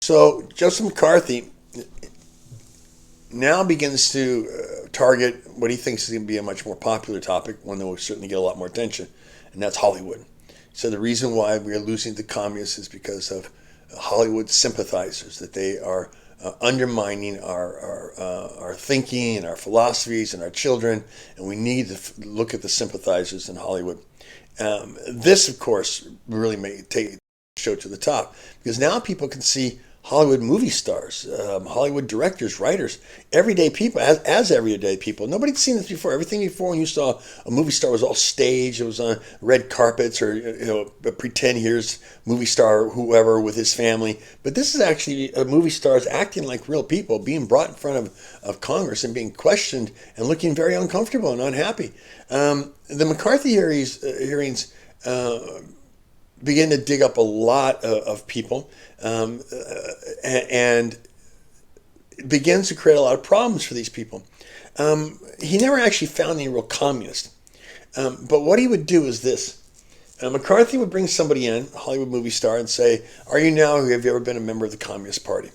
So Joseph McCarthy now begins to target what he thinks is going to be a much more popular topic, one that will certainly get a lot more attention, and that's Hollywood. So the reason why we are losing to communists is because of Hollywood sympathizers, that they are undermining our thinking and our philosophies and our children, and we need to look at the sympathizers in Hollywood. This, of course, really may take the show to the top because now people can see Hollywood movie stars, Hollywood directors, writers, everyday people, as everyday people. Nobody'd seen this before. Everything before, when you saw a movie star, was all staged. It was on red carpets, or pretend here's movie star whoever with his family. But this is actually movie stars acting like real people, being brought in front of Congress and being questioned and looking very uncomfortable and unhappy. The McCarthy hearings begin to dig up a lot of people, and it begins to create a lot of problems for these people. He never actually found any real communist. But what he would do is this. McCarthy would bring somebody in, a Hollywood movie star, and say, have you ever been a member of the Communist Party?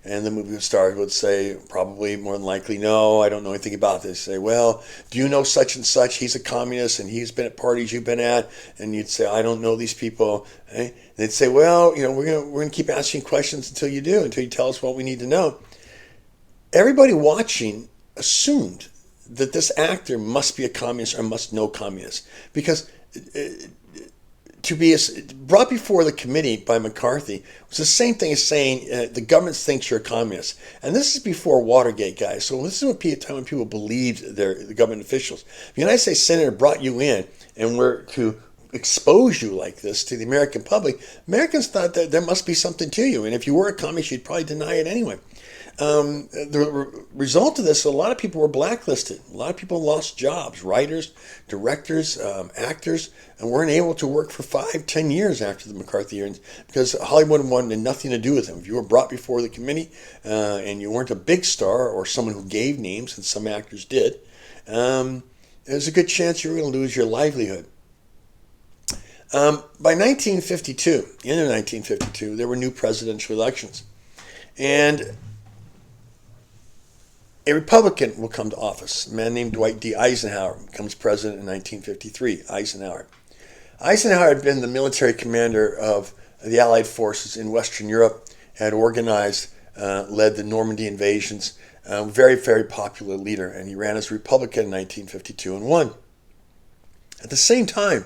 And the movie star would say, probably more than likely, no, I don't know anything about this. Say, well, do you know such and such? He's a communist and he's been at parties you've been at. And you'd say, I don't know these people. And they'd say, well, we're gonna keep asking questions until you tell us what we need to know. Everybody watching assumed that this actor must be a communist or must know communists, because to be brought before the committee by McCarthy was the same thing as saying the government thinks you're a communist. And this is before Watergate, guys. So this is a time when people believed the government officials. If the United States Senator brought you in and were to expose you like this to the American public, Americans thought that there must be something to you. And if you were a communist, you'd probably deny it anyway. The result of this, a lot of people were blacklisted. A lot of people lost jobs, writers, directors, actors, and weren't able to work for 5-10 years after the McCarthy hearings because Hollywood wanted nothing to do with them. If you were brought before the committee and you weren't a big star or someone who gave names, and some actors did, there's a good chance you were going to lose your livelihood. By 1952, end of 1952, there were new presidential elections. And a Republican will come to office. A man named Dwight D. Eisenhower becomes president in 1953. Eisenhower had been the military commander of the Allied forces in Western Europe, had organized, led the Normandy invasions, very, very popular leader, and he ran as a Republican in 1952 and won. At the same time,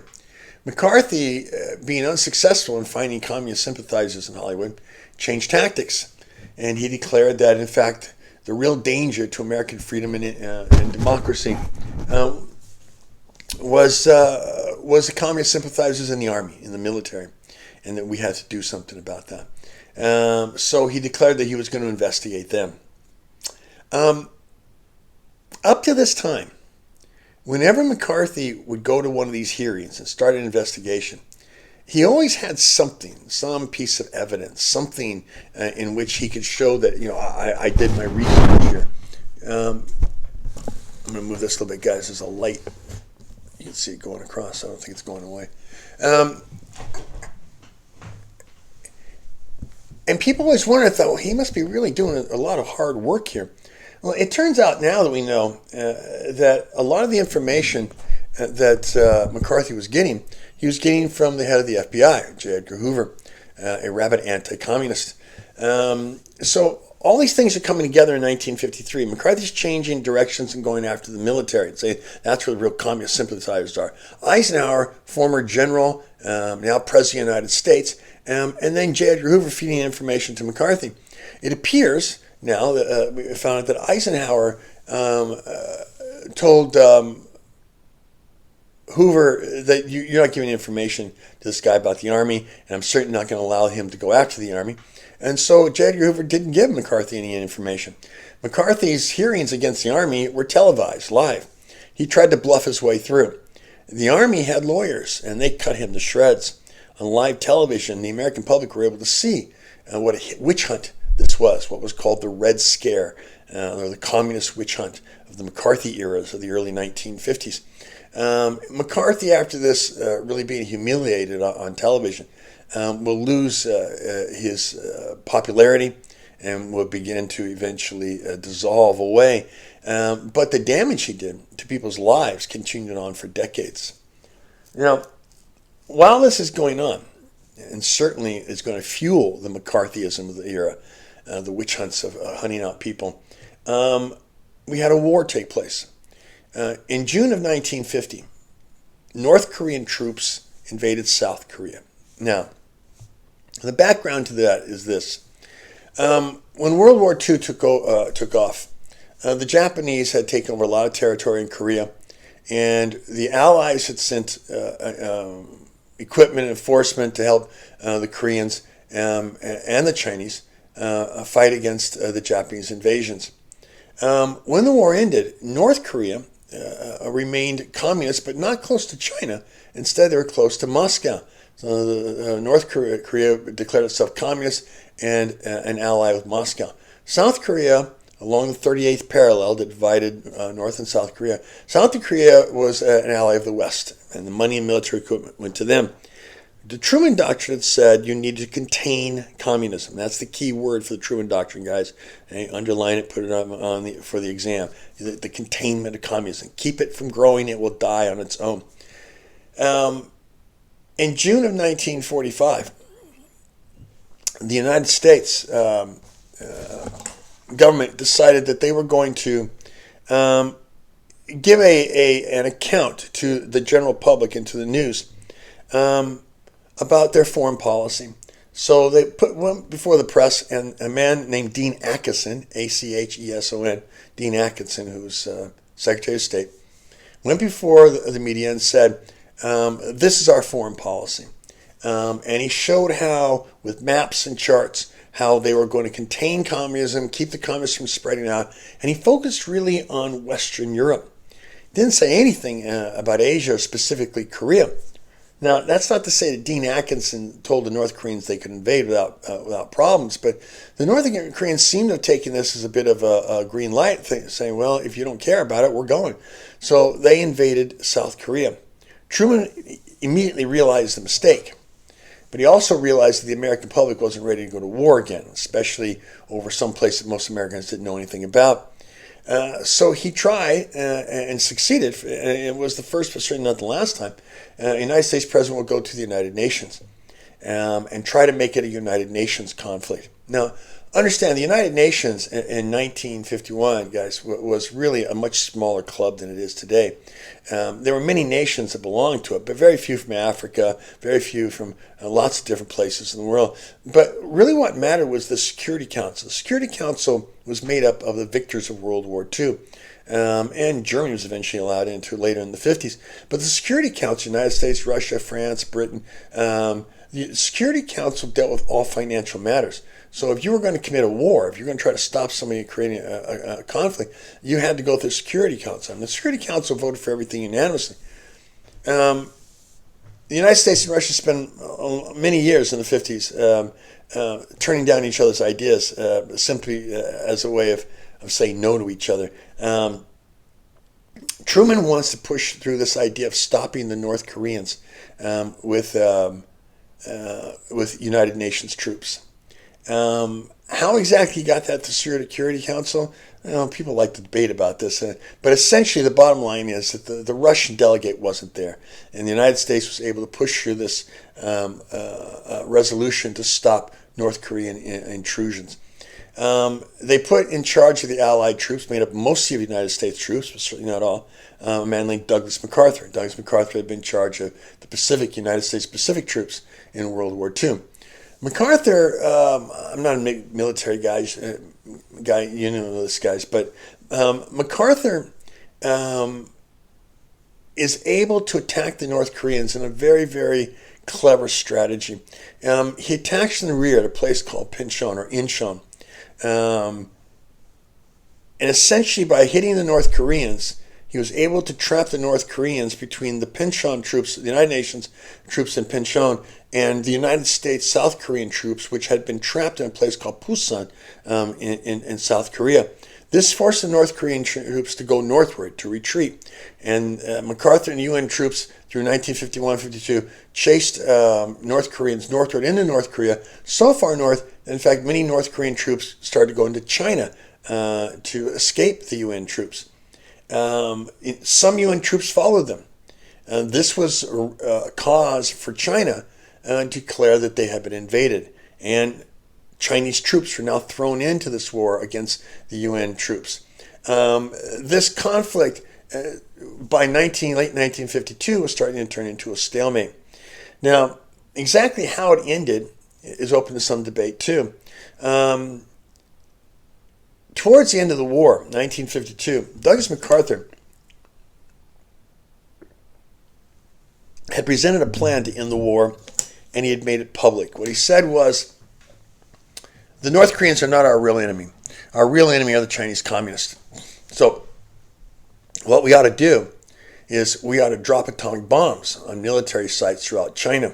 McCarthy, being unsuccessful in finding communist sympathizers in Hollywood, changed tactics, and he declared that, in fact, the real danger to American freedom and democracy was the communist sympathizers in the army, in the military, and that we had to do something about that. So he declared that he was going to investigate them. Up to this time, whenever McCarthy would go to one of these hearings and start an investigation, he always had something, some piece of evidence, something in which he could show that, I did my research here. I'm going to move this a little bit, guys. There's a light. You can see it going across. I don't think it's going away. And people always wondered, though, he must be really doing a lot of hard work here. Well, it turns out now that we know that a lot of the information that McCarthy was getting, he was getting from the head of the FBI, J. Edgar Hoover, a rabid anti-communist. So all these things are coming together in 1953. McCarthy's changing directions and going after the military and saying that's where the real communist sympathizers are. Eisenhower, former general, now president of the United States, and then J. Edgar Hoover feeding information to McCarthy. It appears now that we found out that Eisenhower told Hoover that you're not giving information to this guy about the Army, and I'm certainly not going to allow him to go after the Army. And so J. Edgar Hoover didn't give McCarthy any information. McCarthy's hearings against the Army were televised, live. He tried to bluff his way through. The Army had lawyers, and they cut him to shreds. On live television, the American public were able to see what a witch hunt this was, what was called the Red Scare, or the communist witch hunt of the McCarthy eras of the early 1950s. McCarthy, after this, really being humiliated on television, will lose his popularity and will begin to eventually dissolve away. But the damage he did to people's lives continued on for decades. Now, while this is going on, and certainly is going to fuel the McCarthyism of the era, the witch hunts of hunting out people, we had a war take place. In June of 1950, North Korean troops invaded South Korea. Now, the background to that is this. When World War II took off, the Japanese had taken over a lot of territory in Korea, and the Allies had sent equipment and enforcement to help the Koreans and the Chinese fight against the Japanese invasions. When the war ended, North Korea remained communist, but not close to China. Instead, they were close to Moscow. So North Korea declared itself communist and an ally with Moscow. South Korea, along the 38th parallel that divided North and South Korea, South Korea was an ally of the West, and the money and military equipment went to them. The Truman Doctrine had said you need to contain communism. That's the key word for the Truman Doctrine, guys. Okay, underline it, put it on for the exam. The containment of communism. Keep it from growing, it will die on its own. In June of 1945, the United States government decided that they were going to give an account to the general public and to the news about their foreign policy. So they went before the press, and a man named Dean Acheson, Acheson, Dean Acheson, who's Secretary of State, went before the media and said, this is our foreign policy. And he showed how, with maps and charts, how they were going to contain communism, keep the communists from spreading out. And he focused really on Western Europe. Didn't say anything about Asia, specifically Korea. Now, that's not to say that Dean Acheson told the North Koreans they could invade without problems, but the North Koreans seem to have taken this as a bit of a green light, saying, well, if you don't care about it, we're going. So they invaded South Korea. Truman immediately realized the mistake, but he also realized that the American public wasn't ready to go to war again, especially over some place that most Americans didn't know anything about. So he tried and succeeded, and it was the first, but certainly not the last time. The United States president will go to the United Nations and try to make it a United Nations conflict. Now, understand, the United Nations in 1951, guys, was really a much smaller club than it is today. There were many nations that belonged to it, but very few from Africa, very few from lots of different places in the world. But really what mattered was the Security Council. The Security Council was made up of the victors of World War II. And Germany was eventually allowed into later in the 50s. But the Security Council, United States, Russia, France, Britain, the Security Council dealt with all financial matters. So if you were going to commit a war, if you're going to try to stop somebody creating a conflict, you had to go through the Security Council. And the Security Council voted for everything unanimously. The United States and Russia spent many years in the 50s turning down each other's ideas simply as a way of saying no to each other. Truman wants to push through this idea of stopping the North Koreans with United Nations troops. How exactly he got that to Security Council? People like to debate about this, but essentially the bottom line is that the Russian delegate wasn't there, and the United States was able to push through this resolution to stop North Korean intrusions. They put in charge of the Allied troops, made up mostly of United States troops, but certainly not all, a man named Douglas MacArthur. Douglas MacArthur had been in charge of the United States Pacific troops in World War II. MacArthur, I'm not a military guy, you know this, guys, but MacArthur is able to attack the North Koreans in a very, very clever strategy. He attacks in the rear at a place called Pinchon or Incheon. And essentially by hitting the North Koreans, he was able to trap the North Koreans between the Pinchon troops, the United Nations troops in Pinchon, and the United States South Korean troops, which had been trapped in a place called Pusan in South Korea. This forced the North Korean troops to go northward, to retreat. And MacArthur and UN troops through 1951-52 chased North Koreans northward into North Korea, so far north that in fact many North Korean troops started to go into China to escape the UN troops. Some UN troops followed them. This was a cause for China to declare that they had been invaded. And Chinese troops were now thrown into this war against the UN troops. This conflict, by late 1952, was starting to turn into a stalemate. Now, exactly how it ended is open to some debate, too. Towards the end of the war, 1952, Douglas MacArthur had presented a plan to end the war, and he had made it public. What he said was, the North Koreans are not our real enemy. Our real enemy are the Chinese communists. So what we ought to do is we ought to drop atomic bombs on military sites throughout China,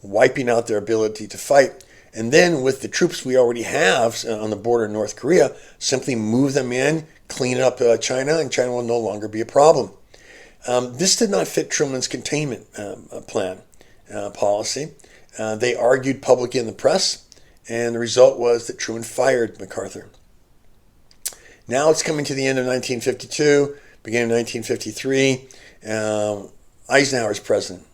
wiping out their ability to fight. And then with the troops we already have on the border of North Korea, simply move them in, clean up China, and China will no longer be a problem. This did not fit Truman's containment plan policy. They argued publicly in the press, and the result was that Truman fired MacArthur. Now it's coming to the end of 1952, beginning of 1953. Eisenhower is president.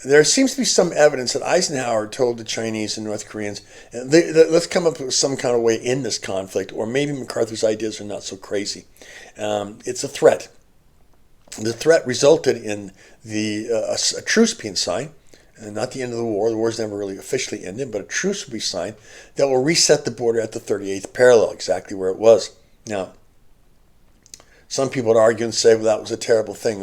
There seems to be some evidence that Eisenhower told the Chinese and North Koreans, let's come up with some kind of way in this conflict, or maybe MacArthur's ideas are not so crazy. It's a threat. The threat resulted in a truce being signed. Not the end of the war. The war's never really officially ended, but a truce will be signed that will reset the border at the 38th parallel, exactly where it was. Now, some people would argue and say, well, that was a terrible thing,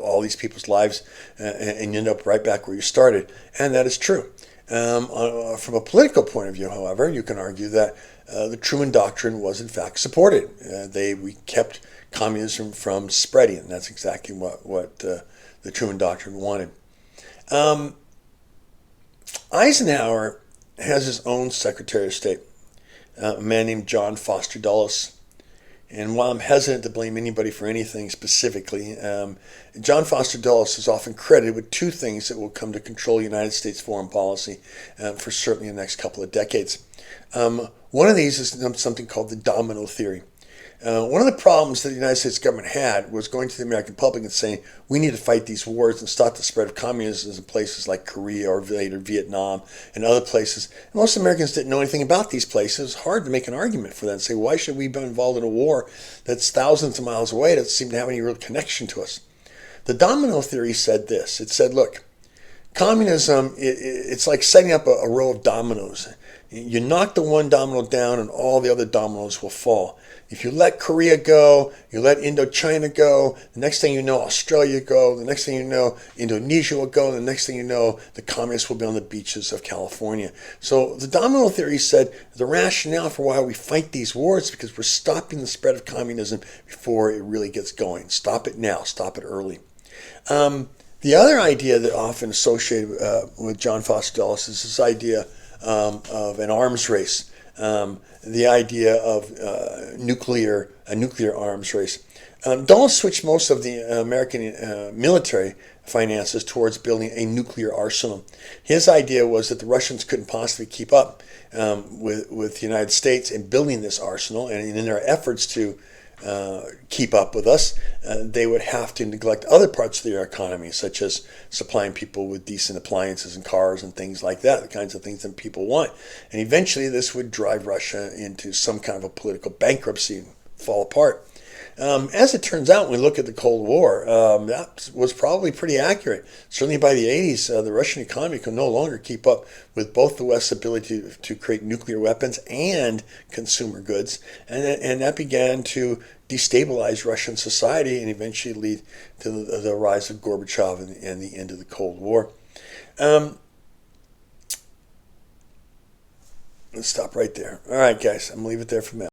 all these people's lives, and you end up right back where you started. And that is true. From a political point of view, however, you can argue that the Truman Doctrine was in fact supported. We kept communism from spreading, and that's exactly what the Truman Doctrine wanted. Eisenhower has his own Secretary of State, a man named John Foster Dulles. And while I'm hesitant to blame anybody for anything specifically, John Foster Dulles is often credited with two things that will come to control United States foreign policy for certainly the next couple of decades. One of these is something called the domino theory. One of the problems that the United States government had was going to the American public and saying, we need to fight these wars and stop the spread of communism in places like Korea or later Vietnam and other places. And most Americans didn't know anything about these places. It was hard to make an argument for that and say, why should we be involved in a war that's thousands of miles away, that doesn't seem to have any real connection to us? The domino theory said this. It said, look, communism, it's like setting up a row of dominoes. You knock the one domino down and all the other dominoes will fall. If you let Korea go, you let Indochina go, the next thing you know, Australia go, the next thing you know, Indonesia will go, the next thing you know, the communists will be on the beaches of California. So the domino theory said the rationale for why we fight these wars is because we're stopping the spread of communism before it really gets going. Stop it now, stop it early. The other idea that often associated with John Foster Dulles is this idea of an arms race. The idea of a nuclear arms race. Dulles switched most of the American military finances towards building a nuclear arsenal. His idea was that the Russians couldn't possibly keep up with the United States in building this arsenal, and in their efforts to keep up with us, they would have to neglect other parts of their economy, such as supplying people with decent appliances and cars and things like that, the kinds of things that people want. And eventually this would drive Russia into some kind of a political bankruptcy and fall apart. As it turns out, when we look at the Cold War, that was probably pretty accurate. Certainly by the 80s, the Russian economy could no longer keep up with both the West's ability to create nuclear weapons and consumer goods. And that began to destabilize Russian society and eventually lead to the rise of Gorbachev and the end of the Cold War. Let's stop right there. All right, guys, I'm going to leave it there for now.